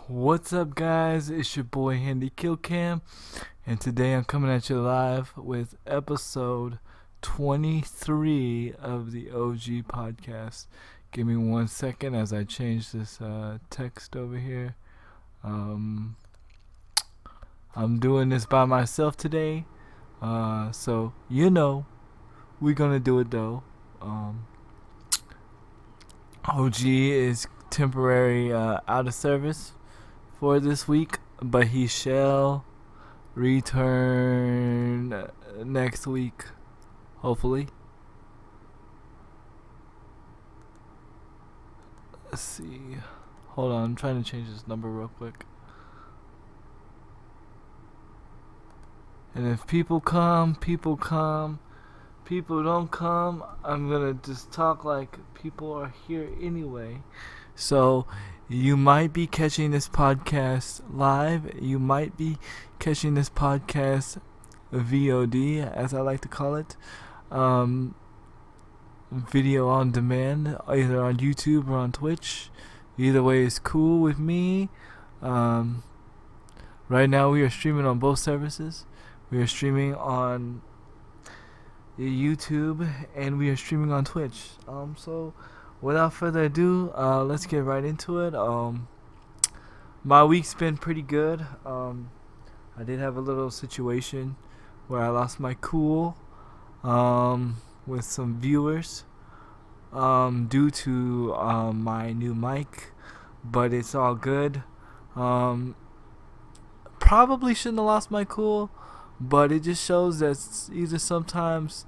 What's up, guys? It's your boy Handy Killcam, and today I'm coming at you live with episode 23 of the OG podcast. Give me 1 second as I change this text over here. I'm doing this by myself today, so we're gonna do it though. OG is temporary out of service for this week, but he shall return next week, hopefully. Let's see. Hold on, I'm trying to change this number real quick. And if people come, people come. People don't come, I'm gonna just talk like people are here anyway. So you might be catching this podcast live. You might be catching this podcast VOD, as I like to call it. Video on demand, either on YouTube or on Twitch. Either way is cool with me. Right now we are streaming on both services. We are streaming on YouTube and we are streaming on Twitch. So without further ado, let's get right into it. My week's been pretty good. I did have a little situation where I lost my cool with some viewers due to my new mic, but it's all good. Probably shouldn't have lost my cool, but it just shows that either sometimes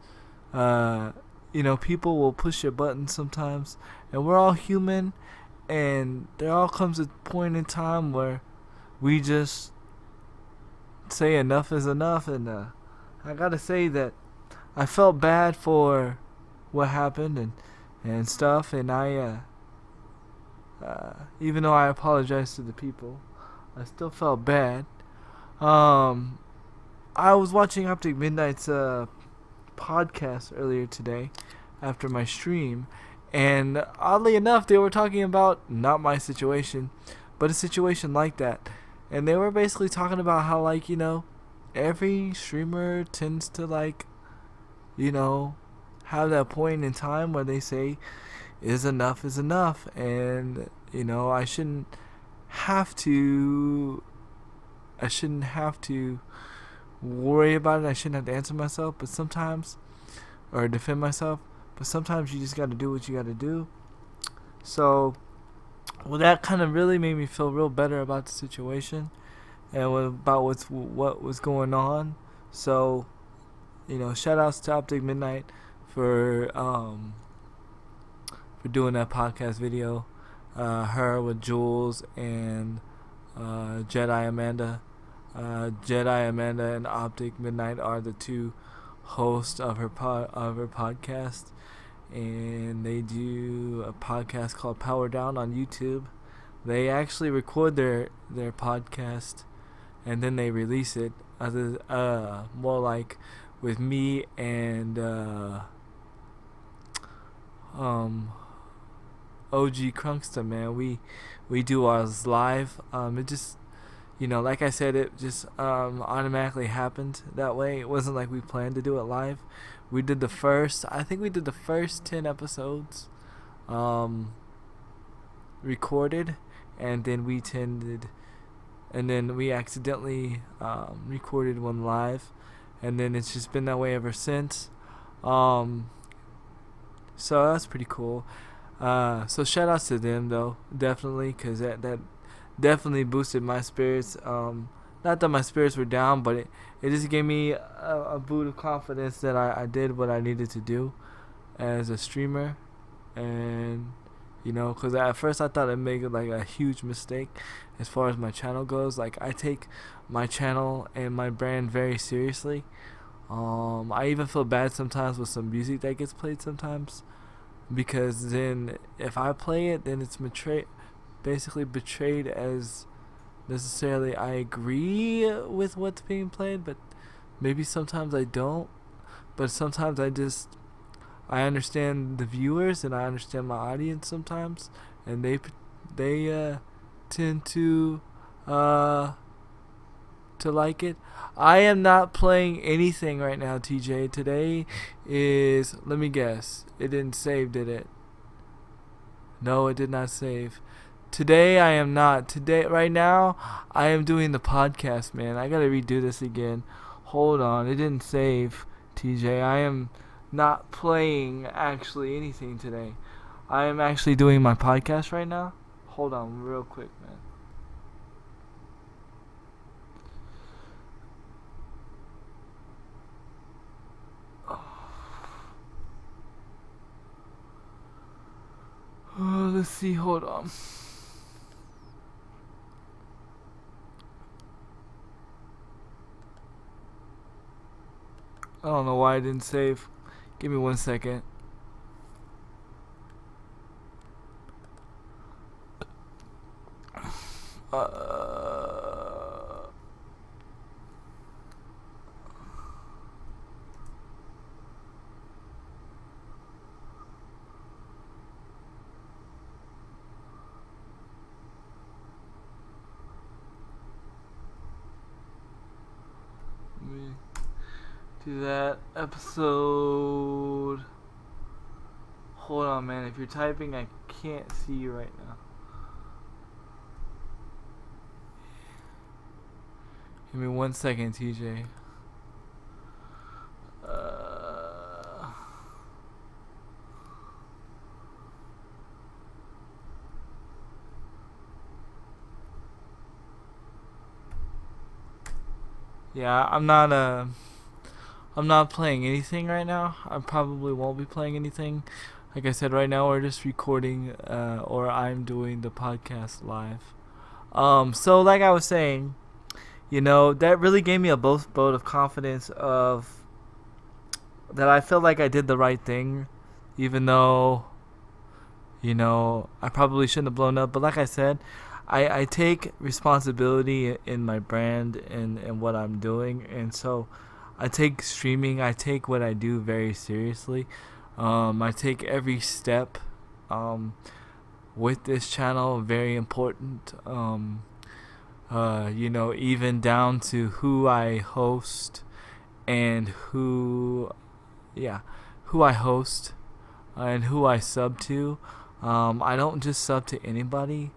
people will push your buttons sometimes, and we're all human, and there all comes a point in time where we just say enough is enough. And I gotta say that I felt bad for what happened and stuff, and I even though I apologized to the people, I still felt bad. I was watching Optic Midnight's podcast earlier today after my stream, and oddly enough they were talking about not my situation but a situation like that, and they were basically talking about how every streamer tends to have that point in time where they say is enough, and I shouldn't have to worry about it. I shouldn't have to answer myself, but sometimes, or defend myself, but sometimes you just got to do what you got to do. So, well, that kind of really made me feel real better about the situation and about what was going on. So, shout outs to Optic Midnight for doing that podcast video. Her with Jules and Jedi Amanda. Jedi Amanda and Optic Midnight are the two hosts of her podcast, and they do a podcast called Power Down on YouTube. They actually record their podcast and then they release it. More like with me and OG Crunkster, man. We do ours live. It just like I said, it just automatically happened that way. It wasn't like we planned to do it live. We did the first 10 episodes recorded, and then we accidentally recorded one live, and then it's just been that way ever since. So that's pretty cool. So shout outs to them though, definitely, because that definitely boosted my spirits. Not that my spirits were down, but it just gave me a boot of confidence that I did what I needed to do as a streamer. And because at first I thought I'd make it like a huge mistake as far as my channel goes. Like, I take my channel and my brand very seriously. I even feel bad sometimes with some music that gets played sometimes, because then if I play it, then it's basically betrayed as necessarily I agree with what's being played, but maybe sometimes I don't. But sometimes I understand the viewers and I understand my audience sometimes, and they tend to uh, to like it. I am not playing anything right now, TJ. Today is, let me guess, it didn't save, did it? No, it did not save. Today I am not. Today, right now, I am doing the podcast, man. I gotta redo this again. Hold on, it didn't save, TJ. I am not playing actually anything today. I am actually doing my podcast right now. Hold on, real quick, man. Oh, let's see, hold on. I don't know why I didn't save. Give me 1 second. Uh, let me do that episode. Hold on, man. If you're typing, I can't see you right now. Give me 1 second, TJ. Yeah, I'm not playing anything right now. I probably won't be playing anything. Like I said, right now we're just recording, or I'm doing the podcast live. So like I was saying, that really gave me a boat of confidence of that I felt like I did the right thing, even though, I probably shouldn't have blown up. But like I said, I take responsibility in my brand and what I'm doing. And so I take streaming, I take what I do very seriously. I take every step with this channel very important. Even down to who I host and who I host and who I sub to. I don't just sub to anybody.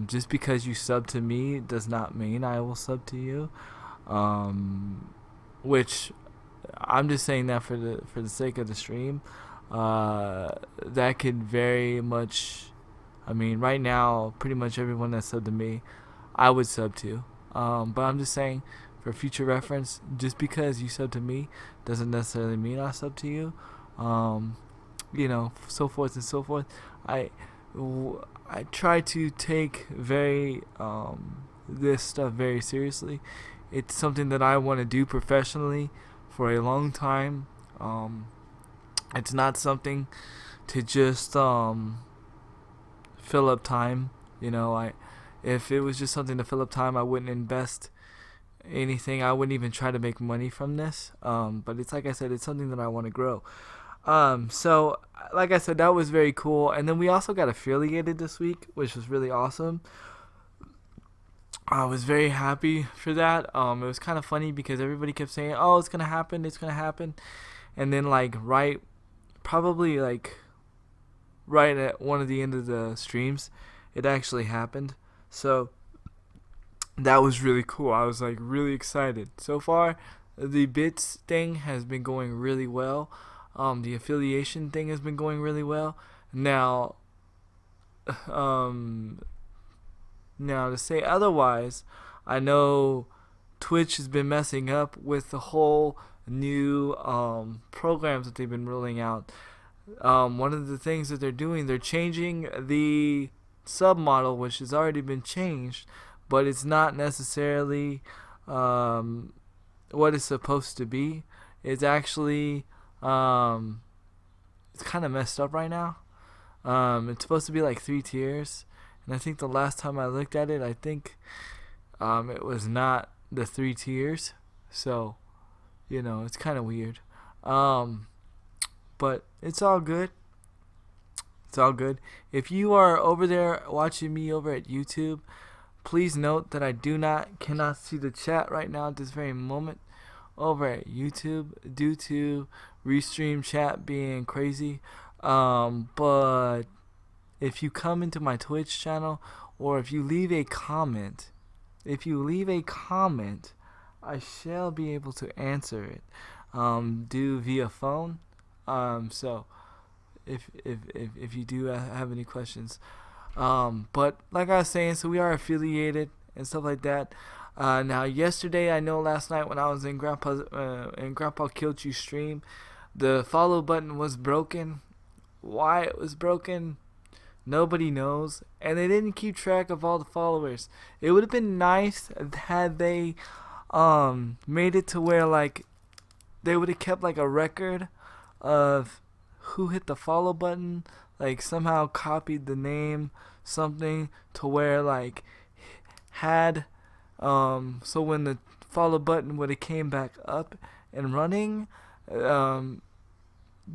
Just because you sub to me does not mean I will sub to you. Which I'm just saying that for the sake of the stream. That could very much. I mean, right now, pretty much everyone that subbed to me, I would sub to. But I'm just saying, for future reference, just because you sub to me doesn't necessarily mean I sub to you. So forth and so forth. I try to take this stuff very seriously. It's something that I want to do professionally for a long time. It's not something to just fill up time. If it was just something to fill up time, I wouldn't invest anything. I wouldn't even try to make money from this. But it's like I said, it's something that I want to grow. So like I said, that was very cool. And then we also got affiliated this week, which was really awesome. I was very happy for that. It was kind of funny because everybody kept saying, "Oh, it's gonna happen, it's gonna happen," and then probably right at one of the end of the streams, it actually happened. So that was really cool. I was really excited. So far, the bits thing has been going really well. The affiliation thing has been going really well. Now to say otherwise, I know Twitch has been messing up with the whole new programs that they've been rolling out. One of the things that they're doing, they're changing the sub model, which has already been changed, but it's not necessarily what it's supposed to be. It's actually it's kind of messed up right now. It's supposed to be 3 tiers. And I think the last time I looked at it, I think it was not the 3 tiers. So, it's kind of weird. But it's all good. It's all good. If you are over there watching me over at YouTube, Please note that I cannot see the chat right now at this very moment over at YouTube due to Restream chat being crazy. But if you come into my Twitch channel, or if you leave a comment, I shall be able to answer it. Do via phone. So if you do have any questions, but like I was saying, so we are affiliated and stuff like that. Now yesterday, I know last night when I was in Grandpa Killed You stream, the follow button was broken. Why it was broken, nobody knows, and they didn't keep track of all the followers. It would have been nice had they made it to where like they would have kept like a record of who hit the follow button, like somehow copied the name, something to where like had so when the follow button would have came back up and running,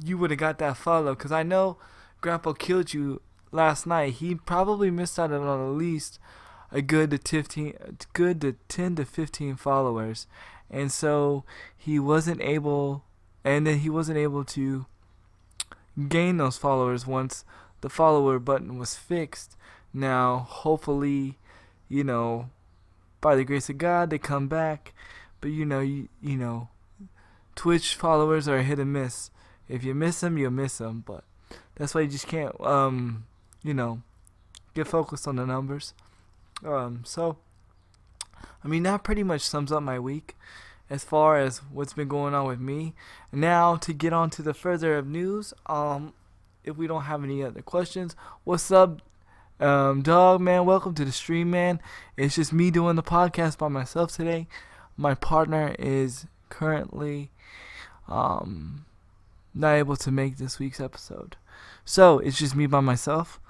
you would have got that follow. Because I know Grandpa Killed You last night, he probably missed out on at least a good to 10 to 15 followers, and so he wasn't able to gain those followers once the follower button was fixed. Now hopefully, by the grace of God, they come back, but you know Twitch followers are hit and miss. If you miss them, you'll miss them, but that's why you just can't get focused on the numbers. So I mean, that pretty much sums up my week as far as what's been going on with me. Now to get on to the further of news, if we don't have any other questions, what's up, dog man? Welcome to the stream, man. It's just me doing the podcast by myself today. My partner is currently not able to make this week's episode, so it's just me by myself.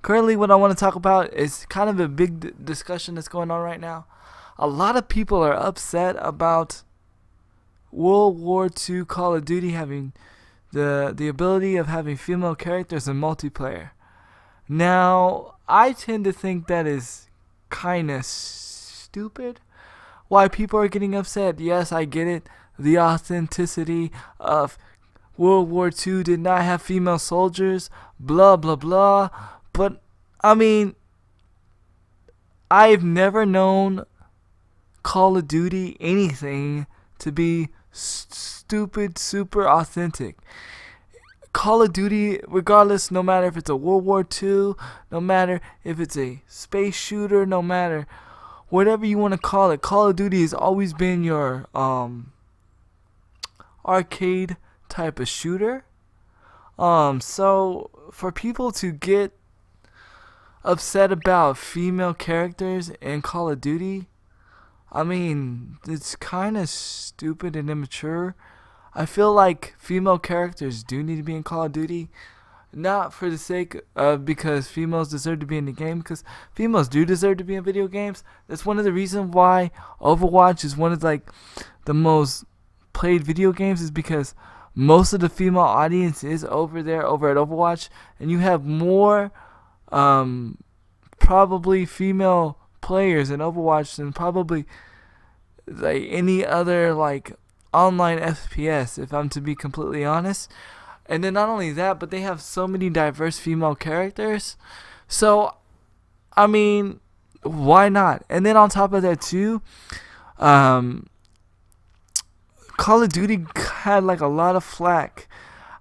Currently, what I want to talk about is kind of a big discussion that's going on right now. A lot of people are upset about World War II Call of Duty having the ability of having female characters in multiplayer. Now, I tend to think that is kind of stupid. Why people are getting upset? Yes, I get it. The authenticity of World War II did not have female soldiers, blah, blah, blah. But, I mean, I've never known Call of Duty anything to be stupid, super authentic. Call of Duty, regardless, no matter if it's a World War II, no matter if it's a space shooter, no matter whatever you want to call it, Call of Duty has always been your arcade type of shooter. So for people to get upset about female characters in Call of Duty, I mean, it's kind of stupid and immature. I feel like female characters do need to be in Call of Duty, not for the sake of because females deserve to be in the game, because females do deserve to be in video games. That's one of the reasons why Overwatch is one of like the most played video games, is because most of the female audience is over at Overwatch, and you have more probably female players in Overwatch than probably like any other like online FPS, if I'm to be completely honest. And then not only that, but they have so many diverse female characters. So I mean, why not? And then on top of that too, Call of Duty had like a lot of flack.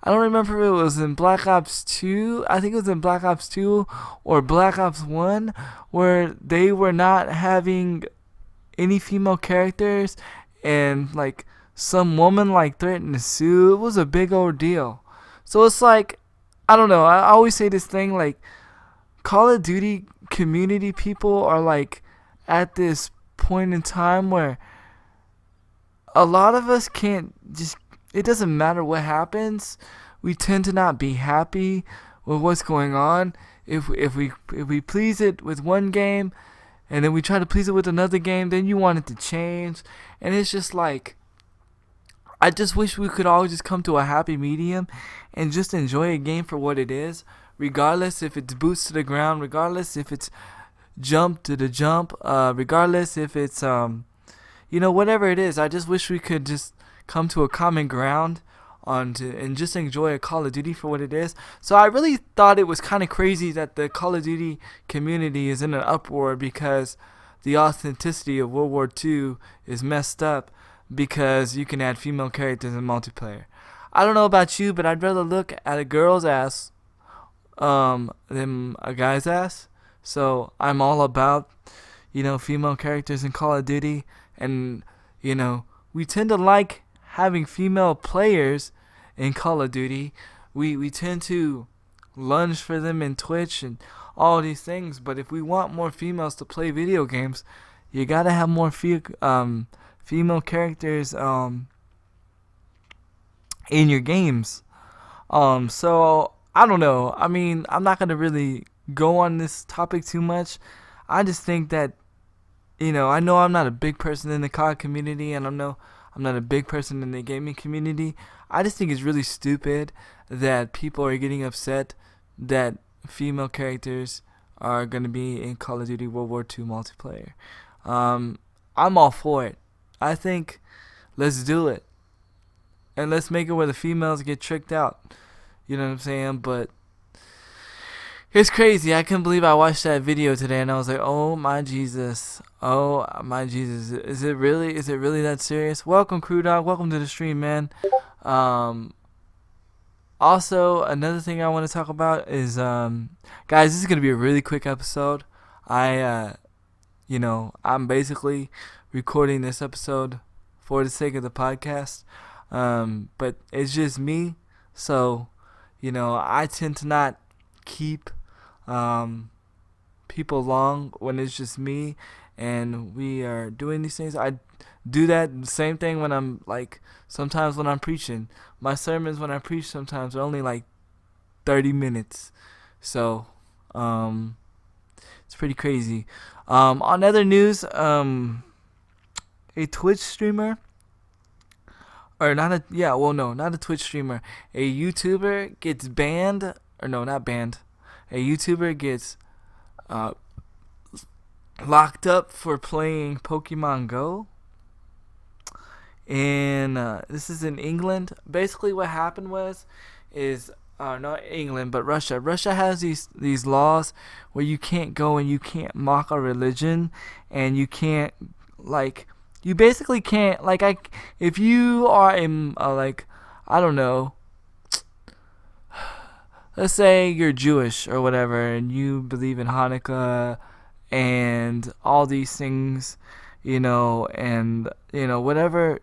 I don't remember if it was in Black Ops 2. I think it was in Black Ops 2 or Black Ops 1, where they were not having any female characters, and like some woman like threatened to sue. It was a big ordeal. So it's like, I don't know. I always say this thing, like Call of Duty community people are like at this point in time where a lot of us can't just, it doesn't matter what happens. We tend to not be happy with what's going on. If we please it with one game, and then we try to please it with another game, then you want it to change. And it's just like, I just wish we could all just come to a happy medium and just enjoy a game for what it is, regardless if it's boots to the ground, regardless if it's jump to the jump, regardless if it's whatever it is. I just wish we could just come to a common ground and just enjoy a Call of Duty for what it is. So I really thought it was kind of crazy that the Call of Duty community is in an uproar because the authenticity of World War II is messed up because you can add female characters in multiplayer. I don't know about you, but I'd rather look at a girl's ass than a guy's ass. So I'm all about, female characters in Call of Duty. And, we tend to like having female players in Call of Duty. We tend to lunge for them in Twitch and all these things. But if we want more females to play video games, you gotta have more female characters in your games. So I don't know. I mean, I'm not gonna really go on this topic too much. I just think that, I know I'm not a big person in the COD community, and I know I'm not a big person in the gaming community. I just think it's really stupid that people are getting upset that female characters are gonna be in Call of Duty World War II multiplayer. I'm all for it. I think let's do it. And let's make it where the females get tricked out. You know what I'm saying? But it's crazy. I couldn't believe I watched that video today and I was like, oh my Jesus. Oh my Jesus. Is it really that serious? Welcome, Crew Dog. Welcome to the stream, man. Also, another thing I want to talk about is, guys, this is going to be a really quick episode. I'm basically recording this episode for the sake of the podcast. But it's just me. So, I tend to not keep people long when it's just me and we are doing these things. I do that same thing when I'm sometimes when I'm preaching. My sermons when I preach sometimes are only 30 minutes. So, it's pretty crazy. On other news, a Twitch streamer, or not a Twitch streamer, a YouTuber gets banned, or no, not banned. A YouTuber gets locked up for playing Pokemon Go. And this is in England. Basically what happened is not England, but Russia. Russia has these laws where you can't go and you can't mock a religion, and you can't you basically can't if you are in I don't know, let's say you're Jewish or whatever and you believe in Hanukkah and all these things, and whatever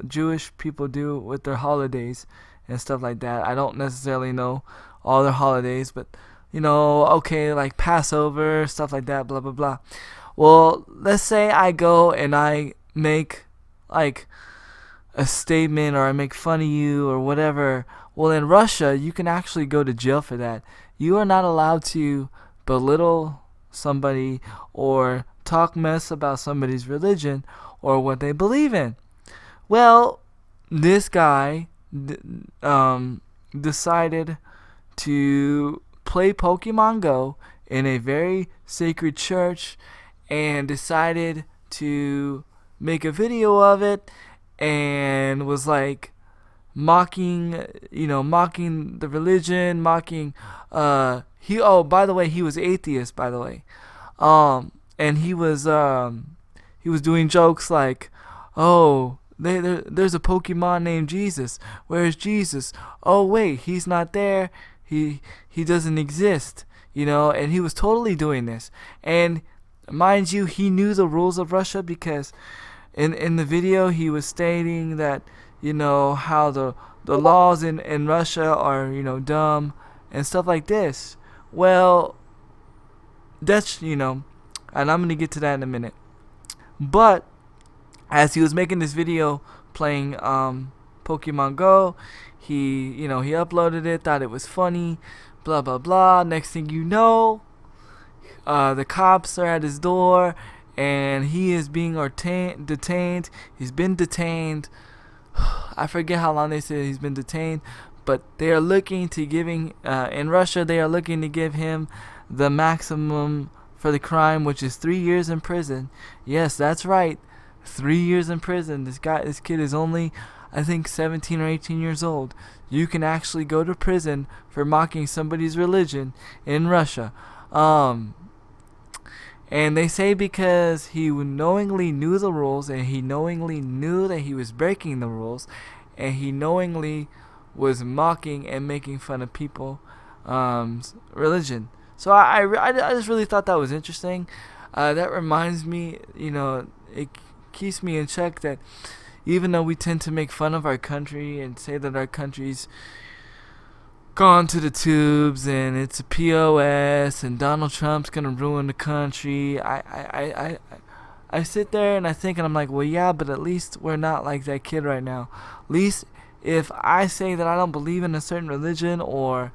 Jewish people do with their holidays and stuff like that. I don't necessarily know all their holidays, but like Passover, stuff like that, blah blah blah. Well, let's say I go and I make a statement or I make fun of you or whatever. Well, in Russia, you can actually go to jail for that. You are not allowed to belittle somebody or talk mess about somebody's religion or what they believe in. Well, this guy decided to play Pokemon Go in a very sacred church and decided to make a video of it and was mocking the religion, mocking by the way, he was atheist, by the way. And he was doing jokes like, oh, there's a Pokemon named Jesus. Where's Jesus? Oh wait, he's not there. He doesn't exist. And he was totally doing this. And mind you, he knew the rules of Russia because in the video he was stating that how the laws in Russia are dumb and stuff like this. Well, that's and I'm gonna get to that in a minute. But as he was making this video playing Pokemon Go, he uploaded it, thought it was funny, blah blah blah. Next thing you know, the cops are at his door and he is being detained. He's been detained. I forget how long they said he's been detained, but they are looking to in Russia they are looking to give him the maximum for the crime, which is 3 years in prison. Yes, that's right. 3 years in prison. This kid is only, I think, 17 or 18 years old. You can actually go to prison for mocking somebody's religion in Russia. And they say because he knowingly knew the rules, and he knowingly knew that he was breaking the rules, and he knowingly was mocking and making fun of people, religion. So I just really thought that was interesting. That reminds me, it keeps me in check that even though we tend to make fun of our country and say that our country's gone to the tubes and it's a POS and Donald Trump's gonna ruin the country, I sit there and I think, and I'm like, well, yeah, but at least we're not like that kid right now. At least if I say that I don't believe in a certain religion, or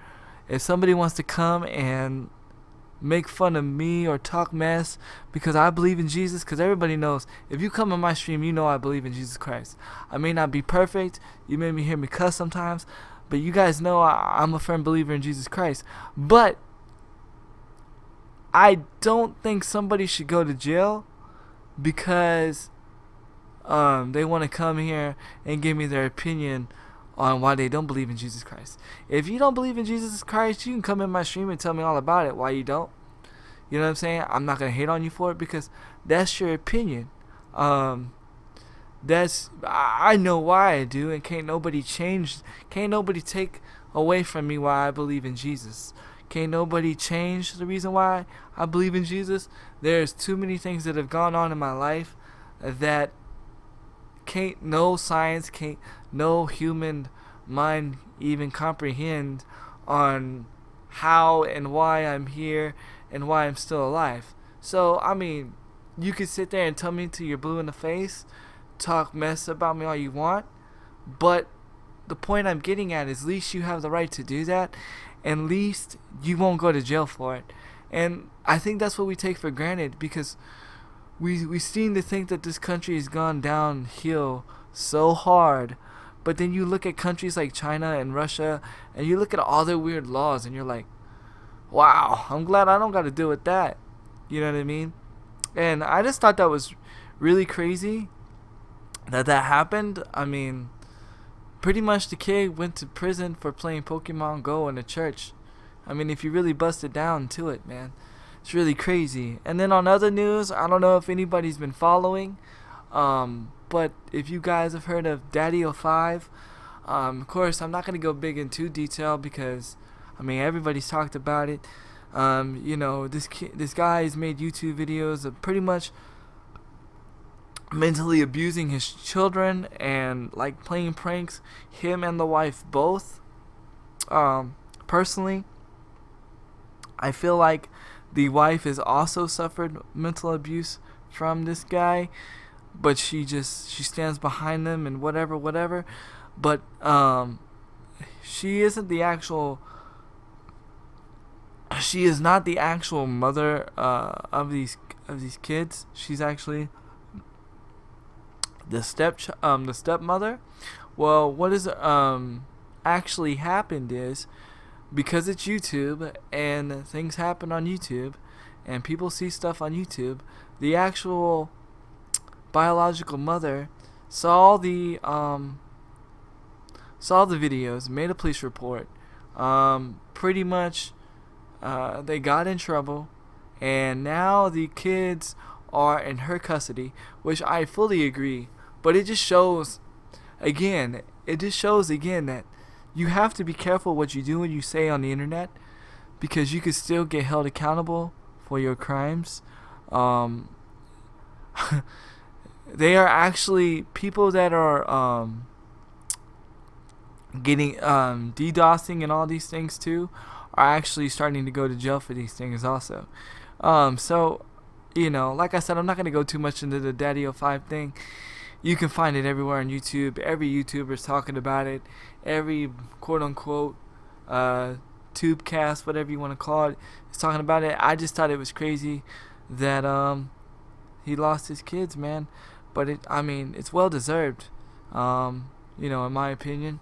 if somebody wants to come and make fun of me or talk mess because I believe in Jesus, because everybody knows, if you come on my stream, you know I believe in Jesus Christ. I may not be perfect, you may hear me cuss sometimes, but you guys know I'm a firm believer in Jesus Christ. But I don't think somebody should go to jail because they want to come here and give me their opinion on why they don't believe in Jesus Christ. If you don't believe in Jesus Christ, you can come in my stream and tell me all about it, why you don't. You know what I'm saying? I'm not going to hate on you for it because that's your opinion. I know why I do, and can't nobody take away from me why I believe in Jesus. Can't nobody change the reason why I believe in Jesus. There's too many things that have gone on in my life that can't no science, can't no human mind even comprehend on how and why I'm here and why I'm still alive. So, I mean, you could sit there and tell me till you're blue in the face, talk mess about me all you want, but the point I'm getting at is, at least you have the right to do that, and at least you won't go to jail for it. And I think that's what we take for granted, because we seem to think that this country has gone downhill so hard, but then you look at countries like China and Russia, and you look at all their weird laws, and you're like, wow, I'm glad I don't got to deal with that. You know what I mean? And I just thought that was really crazy that happened. I mean, pretty much the kid went to prison for playing Pokemon Go in a church. I mean, if you really bust it down to it, man, it's really crazy. And then on other news, I don't know if anybody's been following, but if you guys have heard of Daddy05, of course, I'm not going to go big into detail because, I mean, everybody's talked about it. This guy has made YouTube videos of pretty much mentally abusing his children and like playing pranks, him and the wife both. Personally, I feel like the wife has also suffered mental abuse from this guy, but she stands behind them and whatever. But she is not the actual mother of these kids. She's actually the stepmother. Well, what is actually happened is, because it's YouTube and things happen on YouTube and people see stuff on YouTube, the actual biological mother saw the videos, made a police report. Pretty much they got in trouble, and now the kids are in her custody, which I fully agree. But it just shows again that you have to be careful what you do and you say on the internet, because you could still get held accountable for your crimes. They are actually people that are getting DDoSing and all these things too, are actually starting to go to jail for these things also. So, like I said, I'm not going to go too much into the Daddy05 thing. You can find it everywhere on YouTube. Every YouTuber's talking about it. Every quote-unquote tubecast, whatever you want to call it, is talking about it. I just thought it was crazy that he lost his kids, man. But it's well-deserved, in my opinion.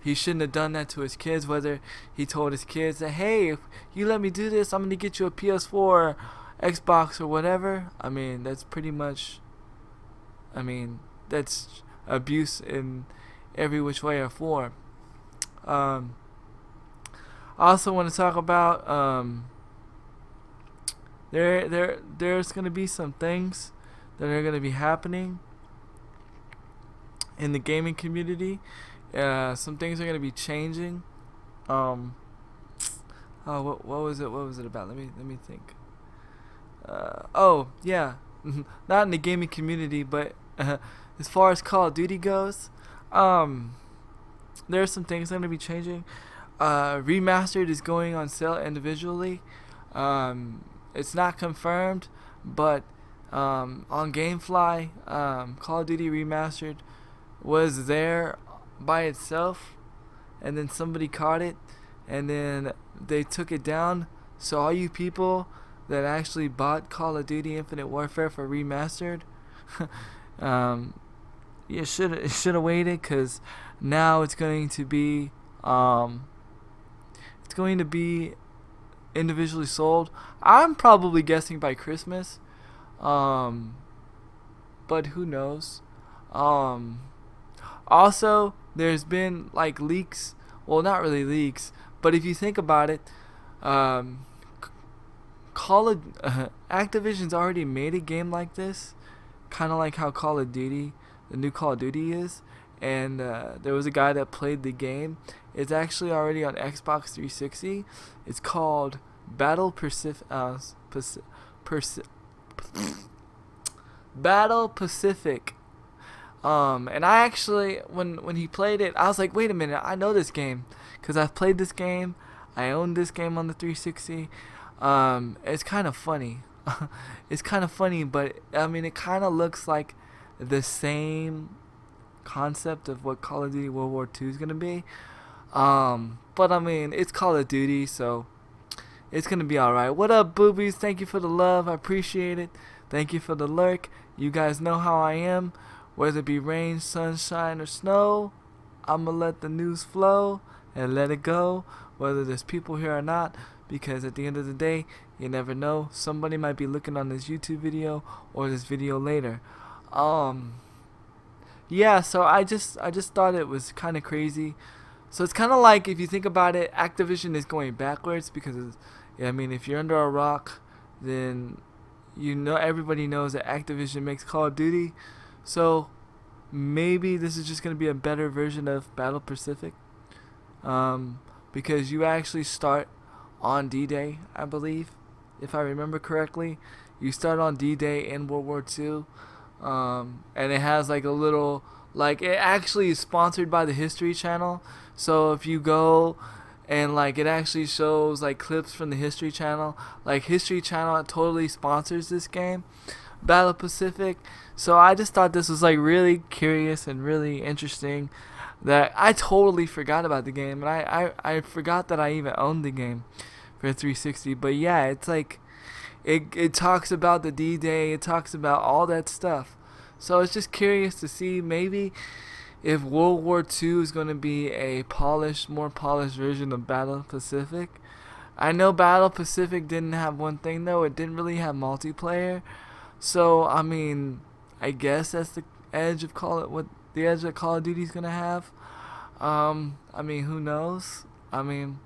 He shouldn't have done that to his kids, whether he told his kids that, hey, if you let me do this, I'm going to get you a PS4 Xbox or whatever, I mean, that's pretty much, I mean, that's abuse in every which way or form. Um, I also want to talk about there's gonna be some things that are gonna be happening in the gaming community. Some things are gonna be changing. Um, oh, what was it? What was it about? Let me think. Oh yeah, not in the gaming community, but as far as Call of Duty goes, um, there are some things that are gonna be changing. Remastered is going on sale individually. It's not confirmed, but on GameFly, Call of Duty Remastered was there by itself, and then somebody caught it, and then they took it down. So all you people that actually bought Call of Duty Infinite Warfare for Remastered, um, you should have waited, because now it's going to be individually sold. I'm probably guessing by Christmas, but who knows? Also, there's been like leaks. Well, not really leaks, but if you think about it, Activision's already made a game like this, kind of like how Call of Duty, the new Call of Duty is, and there was a guy that played the game. It's actually already on Xbox 360. It's called Battle Battle Pacific. And I actually, when he played it, I was like, wait a minute, I know this game, because I've played this game. I own this game on the 360. It's kind of funny. It's kind of funny, but I mean, it kind of looks like the same concept of what Call of Duty World War II is gonna be. But I mean, it's Call of Duty, so it's gonna be alright. What up, boobies? Thank you for the love. I appreciate it. Thank you for the lurk. You guys know how I am. Whether it be rain, sunshine, or snow, I'ma let the news flow and let it go, whether there's people here or not, because at the end of the day, you never know. Somebody might be looking on this YouTube video or this video later. Yeah, so I just thought it was kind of crazy. So it's kind of like, if you think about it, Activision is going backwards, because I mean, if you're under a rock, then you know, everybody knows that Activision makes Call of Duty. So maybe this is just going to be a better version of Battle Pacific, because you actually start on D-Day, I believe, if I remember correctly. You start on D-Day in World War II, and it has like a little, like, it actually is sponsored by the History Channel. So if you go and like, it actually shows like clips from the History Channel, like History Channel totally sponsors this game, Battle Pacific. So I just thought this was like really curious and really interesting, that I totally forgot about the game, and I forgot that I even owned the game for 360. But yeah, it's like it talks about the D-Day, it talks about all that stuff. So it's just curious to see maybe if World War II is going to be a more polished version of Battle Pacific. I know Battle Pacific didn't have one thing though, it didn't really have multiplayer. So I mean, I guess that's the edge of the edge that Call of Duty's gonna have. I mean, who knows? I mean,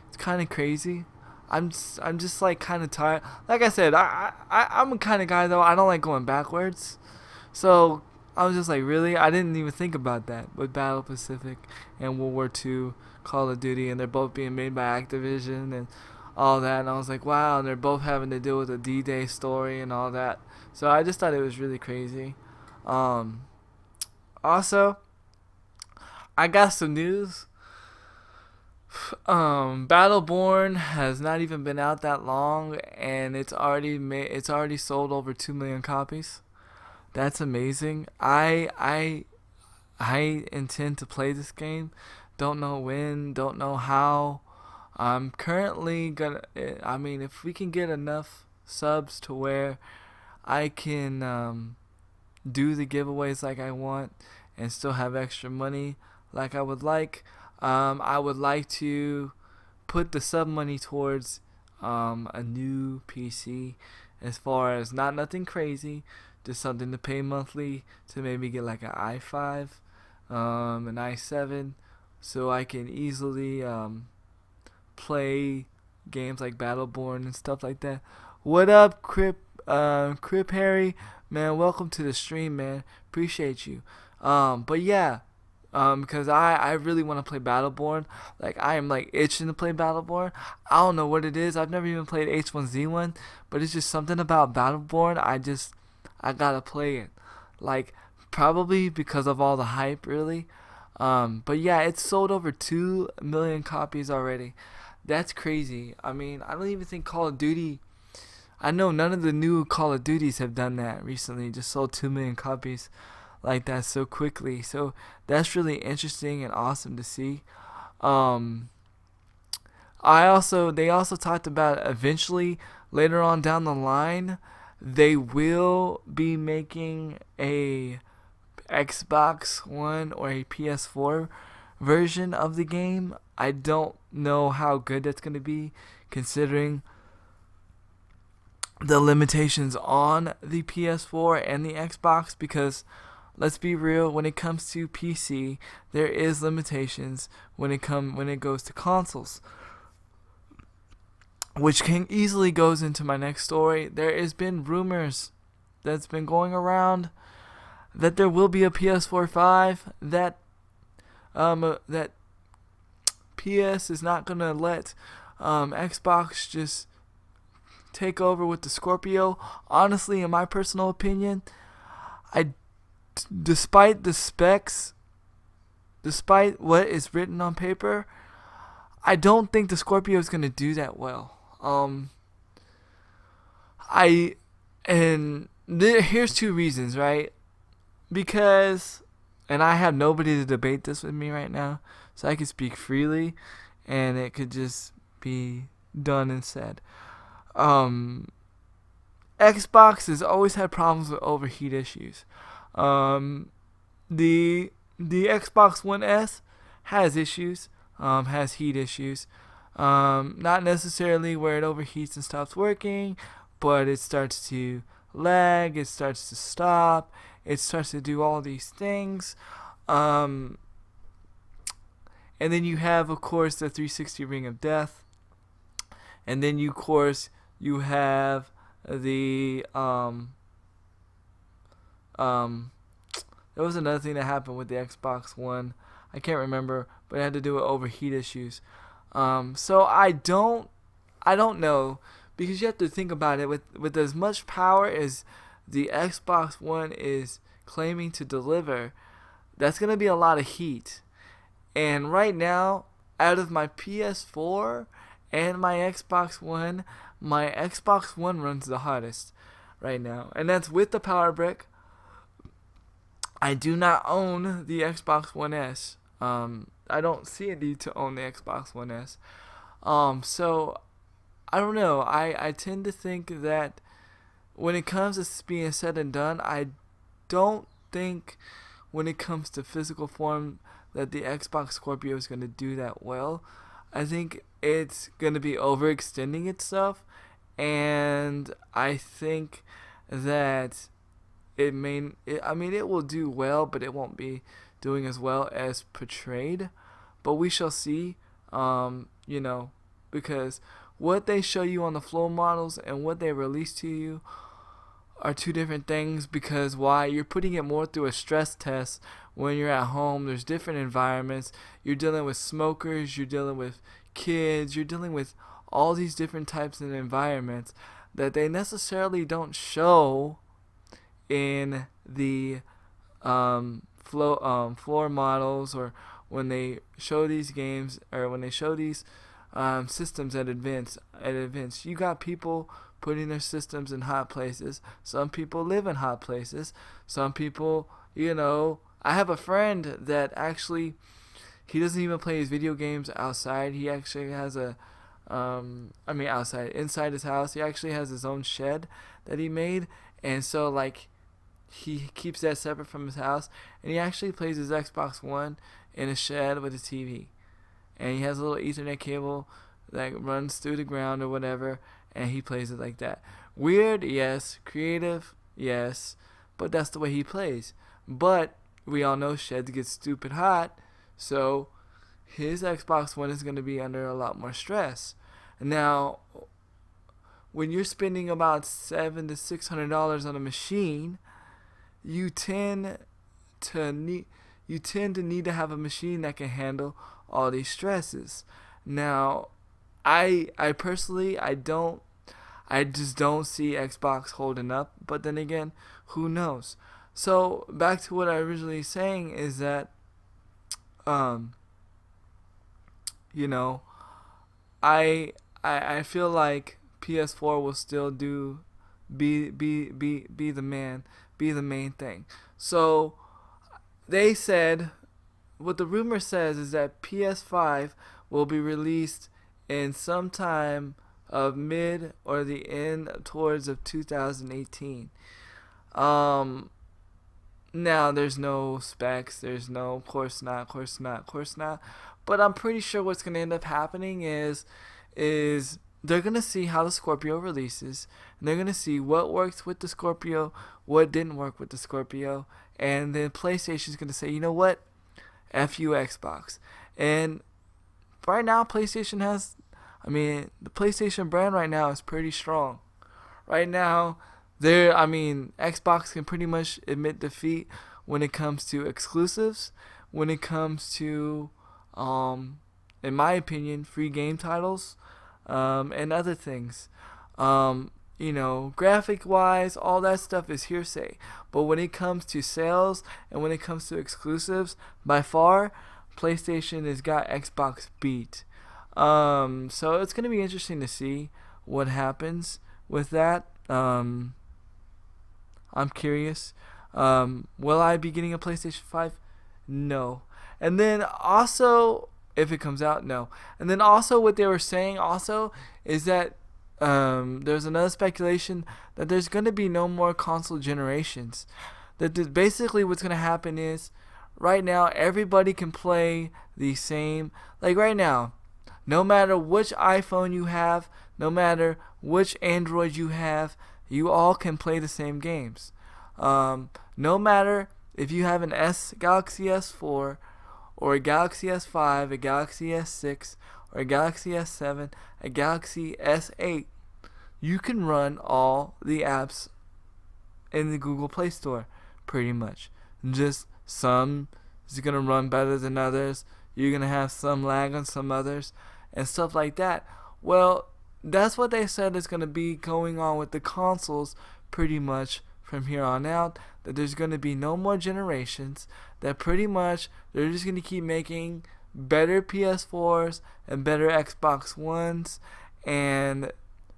it's kind of crazy. I'm just like kind of tired. Like I said, I'm a kind of guy though. I don't like going backwards. So I was just like, really? I didn't even think about that with Battle Pacific and World War II, Call of Duty, and they're both being made by Activision and all that. And I was like, wow, and they're both having to deal with a D-Day story and all that. So I just thought it was really crazy. Also, I got some news. Battleborn has not even been out that long, and it's already sold over 2 million copies. That's amazing. I intend to play this game. Don't know when, don't know how. I'm currently gonna, I mean, if we can get enough subs to where I can do the giveaways like I want and still have extra money like I would like to put the sub money towards a new PC, as far as not nothing crazy, just something to pay monthly to maybe get like an i5, an i7, so I can easily play games like Battleborn and stuff like that. What up, Crip Harry? Man, welcome to the stream, man. Appreciate you. But yeah, because I really want to play Battleborn. Like, I am like itching to play Battleborn. I don't know what it is. I've never even played H1Z1, but it's just something about Battleborn. I gotta play it. Like, probably because of all the hype, really. But yeah, it's sold over 2 million copies already. That's crazy. I mean, I don't even think Call of Duty. I know none of the new Call of Duties have done that recently. Just sold 2 million copies like that so quickly. So that's really interesting and awesome to see. Um, they also talked about eventually later on down the line they will be making a Xbox One or a PS4 version of the game. I don't know how good that's going to be considering the limitations on the PS4 and the Xbox, because let's be real, when it comes to PC, there is limitations when it goes to consoles, which can easily goes into my next story. There has been rumors that's been going around that there will be a PS4 5, that PS is not gonna let Xbox just take over with the Scorpio. Honestly, in my personal opinion, despite the specs, despite what is written on paper, I don't think the Scorpio is gonna do that well. Here's 2 reasons, right? Because, and I have nobody to debate this with me right now, so I can speak freely, and it could just be done and said. Xbox has always had problems with overheat issues. The Xbox One S has issues, has heat issues. Not necessarily where it overheats and stops working, but it starts to lag, it starts to stop, it starts to do all these things. And then you have, of course, the 360 Ring of Death. And then you have the there was another thing that happened with the Xbox One. I can't remember, but it had to do with overheat issues. So I don't know, because you have to think about it, with as much power as the Xbox One is claiming to deliver, that's going to be a lot of heat. And right now, out of my PS4 and my Xbox One runs the hottest right now. And that's with the power brick. I do not own the Xbox One S. I don't see a need to own the Xbox One S. So I don't know. I tend to think that when it comes to being said and done, I don't think when it comes to physical form that the Xbox Scorpio is going to do that well. I think it's going to be overextending itself, and I think that it will do well, but it won't be doing as well as portrayed. But we shall see, because what they show you on the floor models and what they release to you are 2 different things. Because why? You're putting it more through a stress test when you're at home. There's different environments. You're dealing with smokers, you're dealing with kids, you're dealing with all these different types of environments that they necessarily don't show in the floor models, or when they show these games, or when they show these systems at events. You got people putting their systems in hot places. Some people live in hot places. Some people, I have a friend that actually, he doesn't even play his video games outside. He actually has inside his house, he actually has his own shed that he made. And so, like, he keeps that separate from his house. And he actually plays his Xbox One in a shed with a TV. And he has a little Ethernet cable like runs through the ground or whatever, and he plays it like that. Weird, yes. Creative, yes. But that's the way he plays. But we all know Sheds gets stupid hot, so his Xbox One is going to be under a lot more stress. Now, when you're spending about $700 to $600 on a machine, you tend to need to have a machine that can handle all these stresses. Now, I personally I just don't see Xbox holding up, but then again, who knows? So back to what I originally saying is that um you know, I feel like PS4 will still be the main thing. So they said what the rumor says is that PS5 will be released in sometime of mid or the end towards of 2018. Um, Now there's no specs. There's no, of course not. But I'm pretty sure what's gonna end up happening is they're gonna see how the Scorpio releases, and they're gonna see what works with the Scorpio, what didn't work with the Scorpio, and then PlayStation's gonna say, you know what, F you Xbox. And right now, the PlayStation brand right now is pretty strong. Right now, Xbox can pretty much admit defeat when it comes to exclusives, when it comes to, in my opinion, free game titles, and other things. Graphic wise, all that stuff is hearsay. But when it comes to sales and when it comes to exclusives, by far, PlayStation has got Xbox beat. So it's gonna be interesting to see what happens with that. I'm curious. Will I be getting a PlayStation 5? No. And then also, if it comes out, no. And then also, what they were saying also is that there's another speculation that there's going to be no more console generations. That basically what's going to happen is, right now, everybody can play the same. Like right now, no matter which iPhone you have, no matter which Android you have, you all can play the same games. No matter if you have Galaxy S4 or a Galaxy S5, a Galaxy S6, or a Galaxy S7, a Galaxy S8, you can run all the apps in the Google Play Store, pretty much. Just some is going to run better than others. You're going to have some lag on some others and stuff like that. Well, that's what they said is going to be going on with the consoles pretty much from here on out, that there's going to be no more generations, that pretty much they're just going to keep making better PS4s and better Xbox Ones,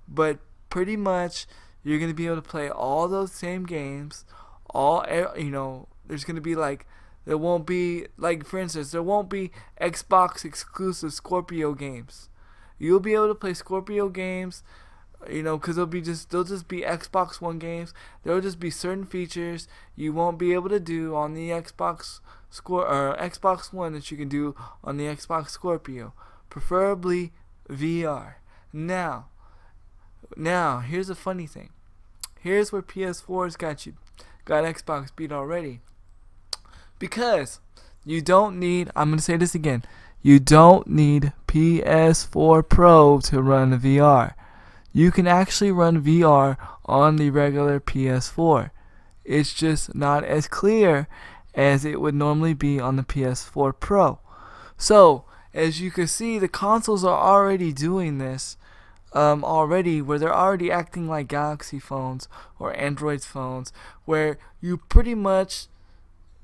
but pretty much you're going to be able to play all those same games. There's going to be there won't be, for instance, there won't be Xbox exclusive Scorpio games. You'll be able to play Scorpio games, because they'll just be Xbox One games. There'll just be certain features you won't be able to do on the Xbox One that you can do on the Xbox Scorpio, preferably VR. Now, here's a funny thing. Here's where PS4's got Xbox beat already. Because you don't need, I'm going to say this again, you don't need PS4 Pro to run VR. You can actually run VR on the regular PS4. It's just not as clear as it would normally be on the PS4 Pro. So, as you can see, the consoles are already doing this already, where they're already acting like Galaxy phones or Android phones, where you pretty much,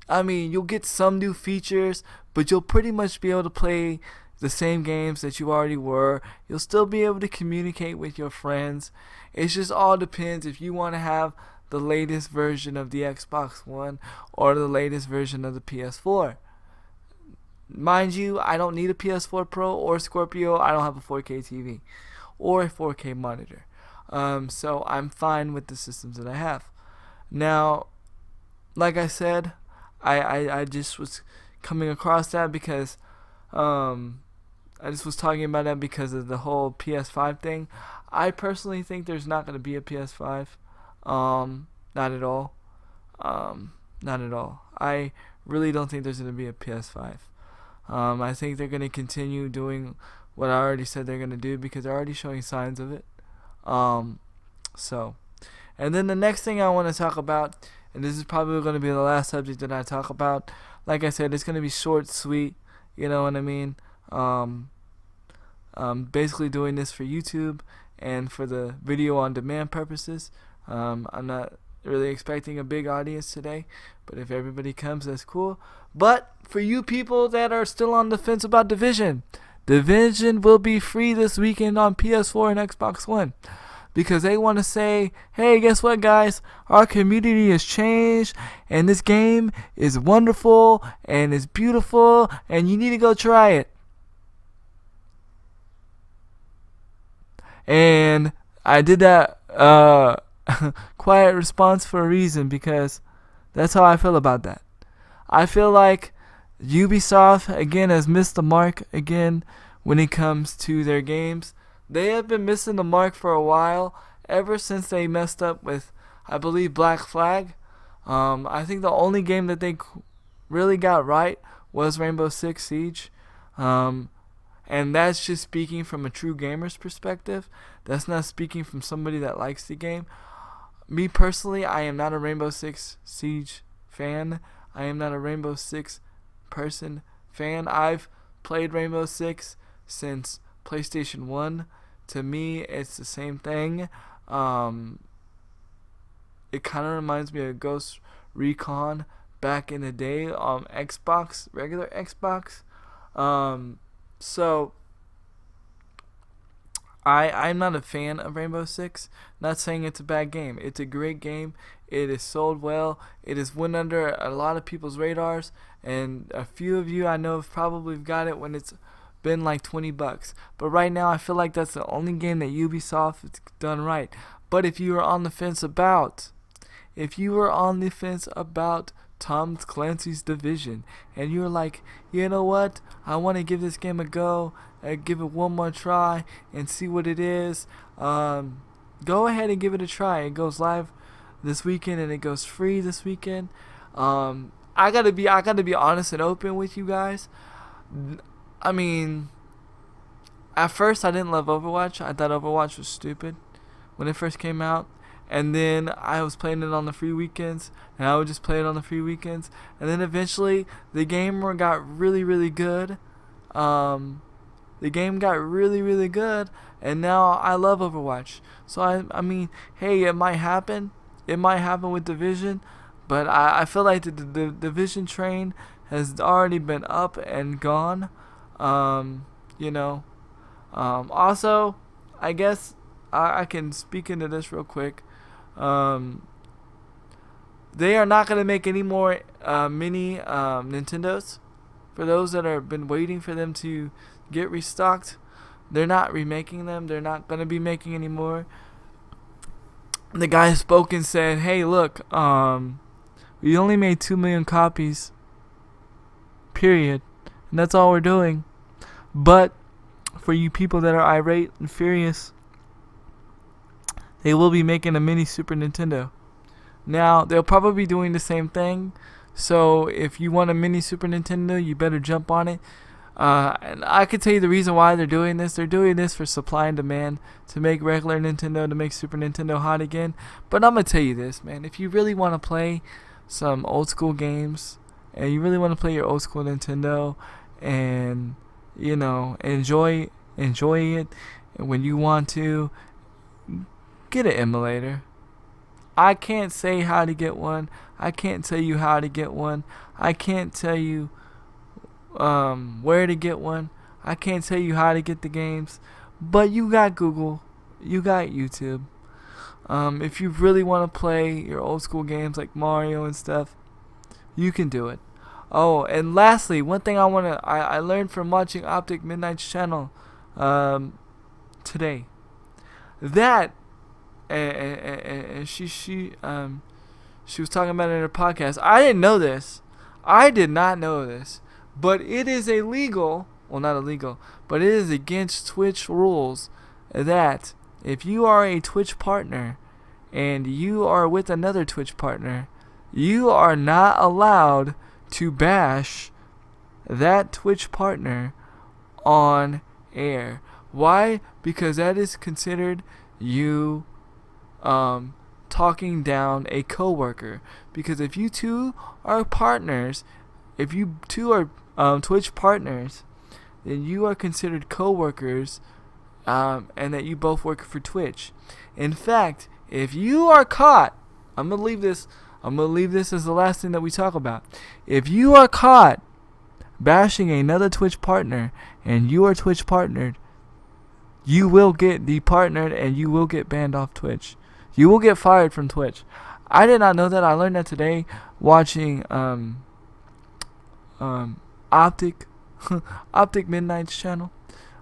you'll get some new features, but you'll pretty much be able to play the same games that you already were. You'll still be able to communicate with your friends. It just all depends if you want to have the latest version of the Xbox One or the latest version of the PS4. Mind you, I don't need a PS4 Pro or Scorpio. I don't have a 4K TV or a 4K monitor. So I'm fine with the systems that I have. Now, like I said, I just was coming across that because I just was talking about that because of the whole PS5 thing. I personally think there's not going to be a PS5. Not at all. Not at all. I really don't think there's going to be a PS5. I think they're going to continue doing what I already said they're going to do because they're already showing signs of it. So, and then the next thing I want to talk about, and this is probably going to be the last subject that I talk about. Like I said, it's going to be short, sweet. You know what I mean? Basically doing this for YouTube and for the video on demand purposes. I'm not really expecting a big audience today, but if everybody comes, that's cool. But for you people that are still on the fence about Division will be free this weekend on PS4 and Xbox One. Because they want to say, hey, guess what, guys? Our community has changed, and this game is wonderful, and it's beautiful, and you need to go try it. And I did that quiet response for a reason, because that's how I feel about that. I feel like Ubisoft, again, has missed the mark again when it comes to their games. They have been missing the mark for a while, ever since they messed up with, I believe, Black Flag. I think the only game that they really got right was Rainbow Six Siege. And that's just speaking from a true gamer's perspective. That's not speaking from somebody that likes the game. Me personally, I am not a Rainbow Six Siege fan. I am not a Rainbow Six person fan. I've played Rainbow Six since PlayStation 1. To me, it's the same thing. It kind of reminds me of Ghost Recon back in the day on Xbox, regular Xbox. So I'm not a fan of Rainbow Six. Not saying it's a bad game. It's a great game. It is sold well. It has went under a lot of people's radars, and a few of you I know have probably got it when it's been like $20. But right now I feel like that's the only game that Ubisoft has done right. But if you are on the fence about Tom Clancy's Division, and you're like, you know what, I want to give this game a go, give it one more try and see what it is, go ahead and give it a try. It goes live this weekend and it goes free this weekend. I gotta be honest and open with you guys. I mean, at first I didn't love Overwatch. I thought Overwatch was stupid when it first came out. And then I was playing it on the free weekends, and I would just play it on the free weekends. And then eventually the game got really, really good. The game got really, really good, and now I love Overwatch. So I mean, hey, it might happen. It might happen with Division, but I feel like the Division train has already been up and gone. Also, I guess I can speak into this real quick. They are not going to make any more mini Nintendos. For those that have been waiting for them to get restocked, they're not remaking them. They're not going to be making any more. The guy spoke and said, hey, look, we only made 2 million copies, period. And that's all we're doing. But for you people that are irate and furious, they will be making a mini Super Nintendo. Now, they'll probably be doing the same thing. So if you want a mini Super Nintendo, you better jump on it. And I can tell you the reason why they're doing this. They're doing this for supply and demand, to make regular Nintendo, to make Super Nintendo hot again. But I'm going to tell you this, man. If you really want to play some old school games, and you really want to play your old school Nintendo, and, you know, enjoy it when you want to, get an emulator. I can't say how to get one. I can't tell you how to get one. I can't tell you where to get one. I can't tell you how to get the games. But you got Google. You got YouTube. If you really want to play your old school games like Mario and stuff, you can do it. Oh, and lastly, one thing I learned from watching Optic Midnight's channel today, that and she was talking about it in her podcast. I didn't know this. I did not know this, but it is illegal well, not illegal, but it is against Twitch rules that if you are a Twitch partner and you are with another Twitch partner, you are not allowed to bash that Twitch partner on air. Why? Because that is considered you talking down a coworker. Because if you two are partners, if you two are Twitch partners, then you are considered coworkers, and that you both work for Twitch. In fact, if you are caught, I'm gonna leave this as the last thing that we talk about. If you are caught bashing another Twitch partner and you are Twitch partnered, you will get departnered and you will get banned off Twitch. You will get fired from Twitch. I did not know that. I learned that today watching Optic Optic Midnight's channel,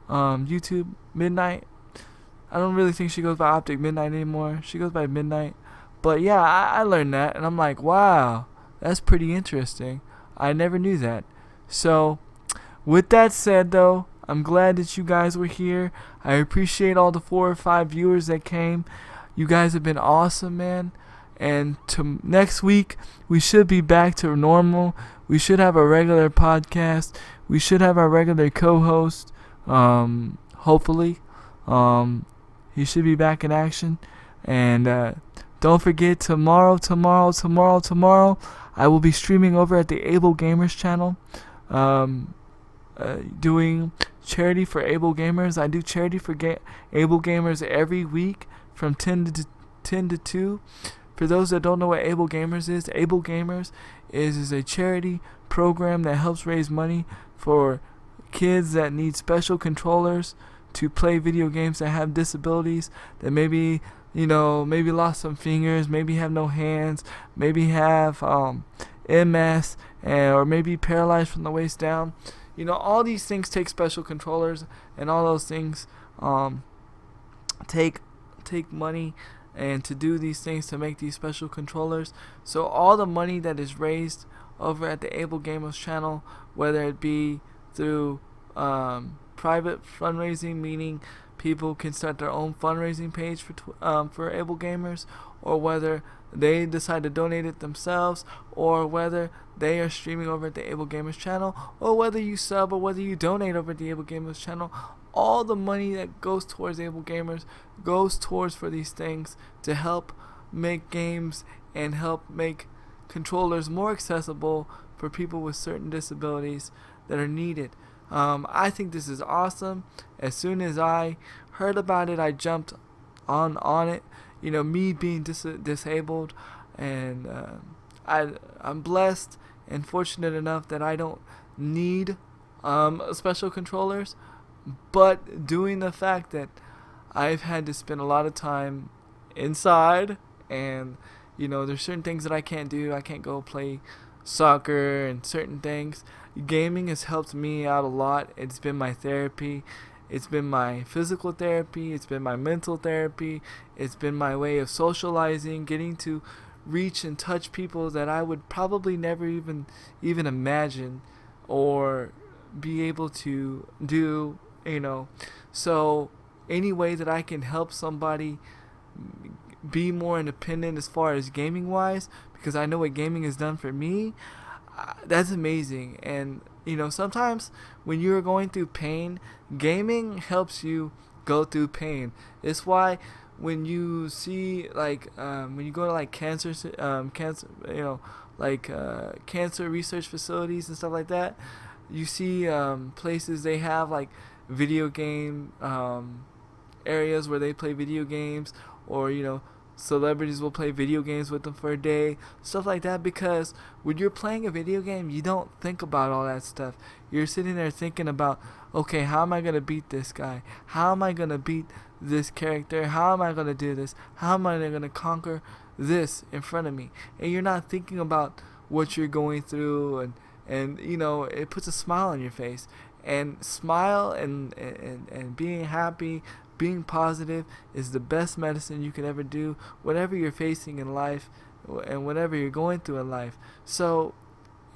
YouTube Midnight. I don't really think she goes by Optic Midnight anymore. She goes by Midnight. But yeah, I learned that, and I'm like, wow, that's pretty interesting. I never knew that. So, with that said, though, I'm glad that you guys were here. I appreciate all the 4 or 5 viewers that came. You guys have been awesome, man. And next week, we should be back to normal. We should have a regular podcast. We should have our regular co-host. Hopefully. He should be back in action. And don't forget, tomorrow, I will be streaming over at the Able Gamers channel. Doing charity for Able Gamers. I do charity for Able Gamers every week from 10 to 2. For those that don't know what Able Gamers is, Able Gamers is a charity program that helps raise money for kids that need special controllers to play video games, that have disabilities, that maybe lost some fingers, maybe have no hands, maybe have MS, or maybe paralyzed from the waist down. All these things take special controllers, and all those things take money, and to do these things, to make these special controllers. So all the money that is raised over at the Able Gamers channel, whether it be through private fundraising, meaning people can start their own fundraising page for Able Gamers, or whether they decide to donate it themselves, or whether they are streaming over at the Able Gamers channel, or whether you sub, or whether you donate over at the Able Gamers channel, all the money that goes towards Able Gamers goes towards for these things to help make games and help make controllers more accessible for people with certain disabilities that are needed. I think this is awesome. As soon as I heard about it, I jumped on it. Me being disabled, and I'm blessed and fortunate enough that I don't need special controllers. But doing the fact that I've had to spend a lot of time inside, and there's certain things that I can't do. I can't go play soccer and certain things. Gaming has helped me out a lot. It's been my therapy. It's been my physical therapy. It's been my mental therapy. It's been my way of socializing, getting to reach and touch people that I would probably never even imagine or be able to do, So any way that I can help somebody be more independent as far as gaming wise, because I know what gaming has done for me, that's amazing. And sometimes when you're going through pain, gaming helps you go through pain. It's why when you see when you go to cancer research facilities and stuff like that, you see places they have video game areas where they play video games, or celebrities will play video games with them for a day, stuff like that. Because when you're playing a video game, you don't think about all that stuff. You're sitting there thinking about, okay, how am I going to beat this guy? How am I going to beat this character? How am I going to do this? How am I going to conquer this in front of me? And you're not thinking about what you're going through, and it puts a smile on your face. And smile and being happy, being positive is the best medicine you can ever do, whatever you're facing in life and whatever you're going through in life. So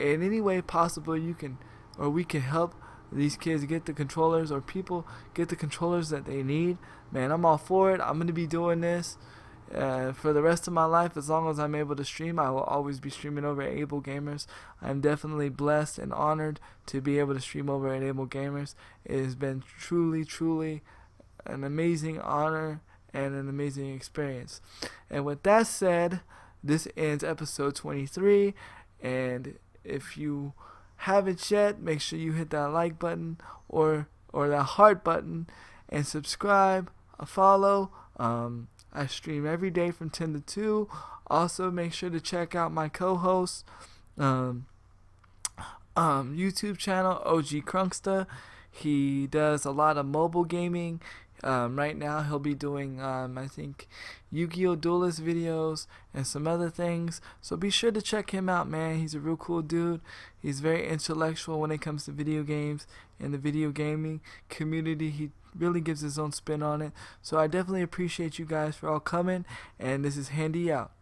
in any way possible we can help these kids get the controllers, or people get the controllers that they need, man, I'm all for it. I'm going to be doing this for the rest of my life. As long as I'm able to stream, I will always be streaming over at Able Gamers. I'm definitely blessed and honored to be able to stream over at Able Gamers. It has been truly an amazing honor and an amazing experience. And with that said, this ends episode 23. And if you haven't yet, make sure you hit that like button or that heart button, and subscribe, follow. I stream every day from 10 to 2. Also, make sure to check out my co-host YouTube channel, OG Crunksta. He does a lot of mobile gaming. Right now he'll be doing I think Yu-Gi-Oh! Duelist videos and some other things. So be sure to check him out, man. He's a real cool dude. He's very intellectual when it comes to video games and the video gaming community. He really gives his own spin on it. So I definitely appreciate you guys for all coming. And this is Handy out.